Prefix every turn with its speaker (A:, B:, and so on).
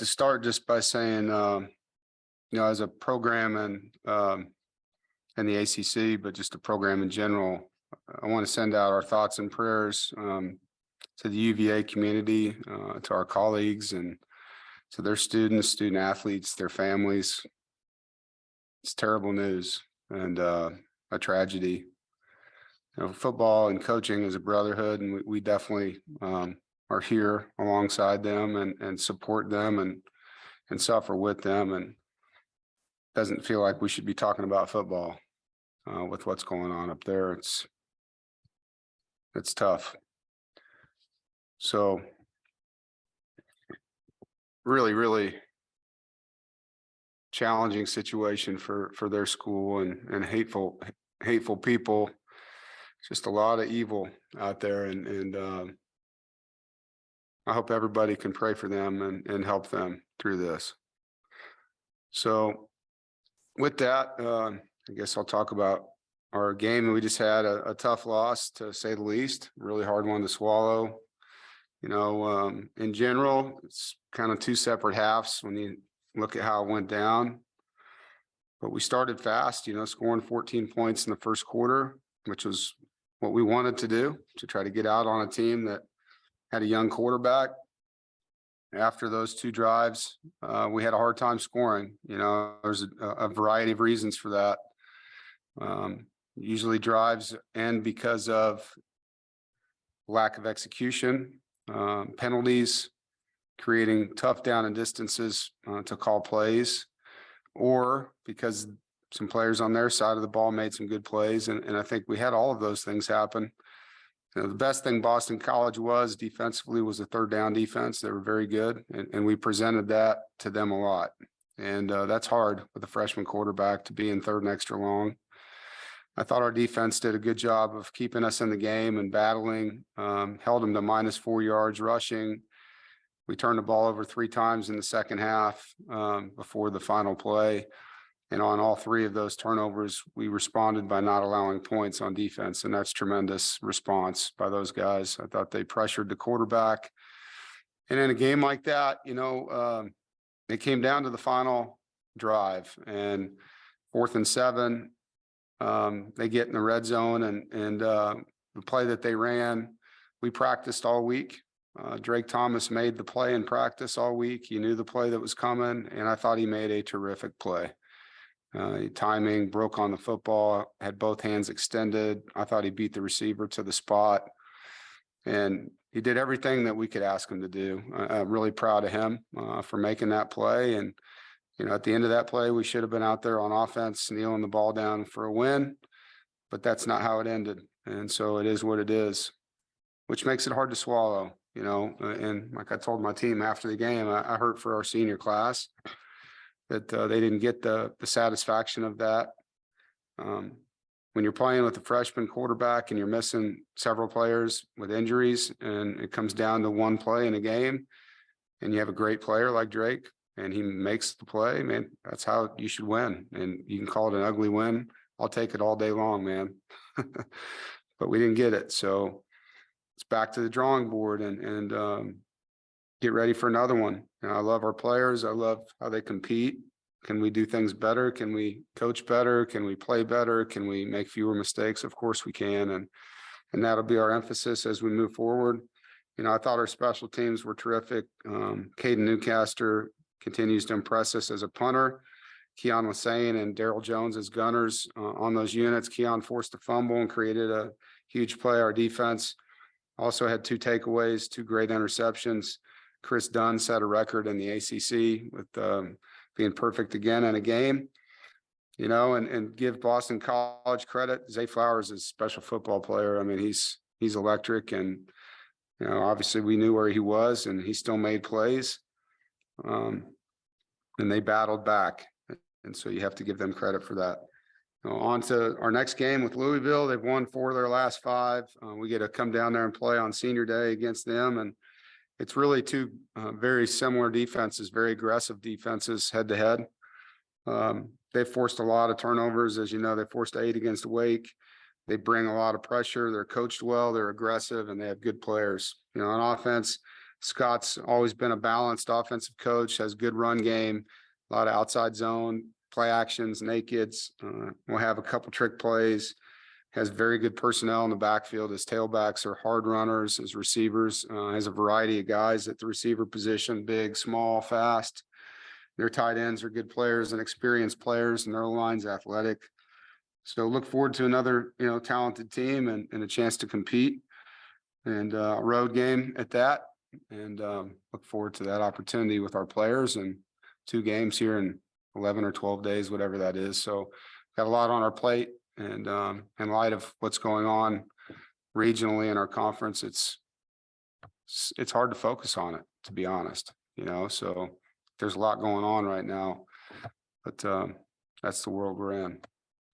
A: to start just by saying, as a program in the ACC, but just a program in general, I want to send out our thoughts and prayers to the UVA community, to our colleagues, and to their students, student athletes, their families. It's terrible news and a tragedy. Football and coaching is a brotherhood, and we definitely are here alongside them and support them and suffer with them. And it doesn't feel like we should be talking about football with what's going on up there. It's tough. So really challenging situation for their school and hateful people. Just a lot of evil out there, and I hope everybody can pray for them and help them through this. So with that, I guess I'll talk about our game. We just had a tough loss, to say the least, really hard one to swallow. In general, it's kind of two separate halves when you look at how it went down. But we started fast, scoring 14 points in the first quarter, which was what we wanted to do, to try to get out on a team that had a young quarterback. After those two drives, we had a hard time scoring. There's a variety of reasons for that. Usually drives end because of lack of execution, penalties, creating tough down and distances to call plays, or because some players on their side of the ball made some good plays. And I think we had all of those things happen. The best thing Boston College was defensively was a third down defense. They were very good, and we presented that to them a lot. And that's hard with a freshman quarterback to be in third and extra long. I thought our defense did a good job of keeping us in the game and battling, held them to -4 yards rushing. We turned the ball over 3 times in the second half before the final play. And on all 3 of those turnovers, we responded by not allowing points on defense. And that's tremendous response by those guys. I thought they pressured the quarterback. And in a game like that, it came down to the final drive, and 4th and 7, they get in the red zone, and the play that they ran, we practiced all week. Drake Thomas made the play in practice all week. He knew the play that was coming, and I thought he made a terrific play. Timing, broke on the football, had both hands extended. I thought he beat the receiver to the spot, and he did everything that we could ask him to do. I'm really proud of him for making that play. And, at the end of that play, we should have been out there on offense, kneeling the ball down for a win, but that's not how it ended. And so it is what it is, which makes it hard to swallow, and like I told my team after the game, I hurt for our senior class that they didn't get the satisfaction of that. When you're playing with a freshman quarterback and you're missing several players with injuries, and it comes down to one play in a game, and you have a great player like Drake and he makes the play, man, that's how you should win. And you can call it an ugly win. I'll take it all day long, man. But we didn't get it. So it's back to the drawing board and get ready for another one. I love our players. I love how they compete. Can we do things better? Can we coach better? Can we play better? Can we make fewer mistakes? Of course we can. And that'll be our emphasis as we move forward. I thought our special teams were terrific. Caden Newcaster continues to impress us as a punter. Keon Lassane and Daryl Jones as gunners on those units. Keon forced a fumble and created a huge play. Our defense also had 2 takeaways, 2 great interceptions. Chris Dunn set a record in the ACC with being perfect again in a game, and give Boston College credit. Zay Flowers is a special football player. I mean, he's electric, and, obviously we knew where he was, and he still made plays. And they battled back. And so you have to give them credit for that. On to our next game with Louisville. They've won 4 of their last 5. We get to come down there and play on senior day against them. And it's really 2 very similar defenses, very aggressive defenses head to head. They've forced a lot of turnovers. As you know, they forced 8 against Wake. They bring a lot of pressure. They're coached well. They're aggressive, and they have good players. On offense, Scott's always been a balanced offensive coach, has good run game, a lot of outside zone, play actions, nakeds. We'll have a couple trick plays. Has very good personnel in the backfield. His tailbacks are hard runners. His receivers has a variety of guys at the receiver position, big, small, fast. Their tight ends are good players and experienced players, and their line's athletic. So look forward to another, talented team and a chance to compete, and a road game at that. And look forward to that opportunity with our players, and 2 games here in 11 or 12 days, whatever that is. So got a lot on our plate, and in light of what's going on regionally in our conference, it's hard to focus on it, to be honest, so there's a lot going on right now, but that's the world we're in.